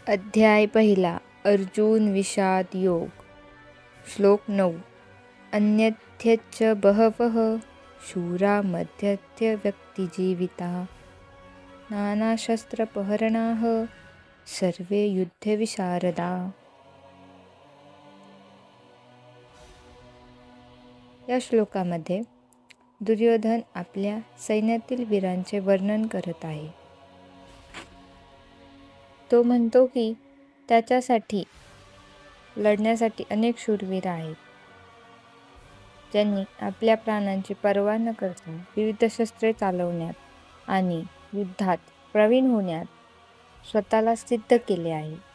अध्याय पहिला. अर्जुन विषाद योग. श्लोक 9. अन्यथ्यच बहवः शूरा मध्यत्य व्यक्तिजीविता नानाशस्त्रपहरणाः सर्वे युद्धविशारदा. या श्लोकामध्ये दुर्योधन आपल्या सैन्यातील वीरांचे वर्णन करत आहे. तो म्हणतो की त्याच्यासाठी लढण्यासाठी अनेक शूरवीर आहेत, ज्यांनी आपल्या प्राणांची पर्वा न करता विविध शस्त्रे चालवण्यात आणि युद्धात प्रवीण होण्यात स्वतःला सिद्ध केले आहे.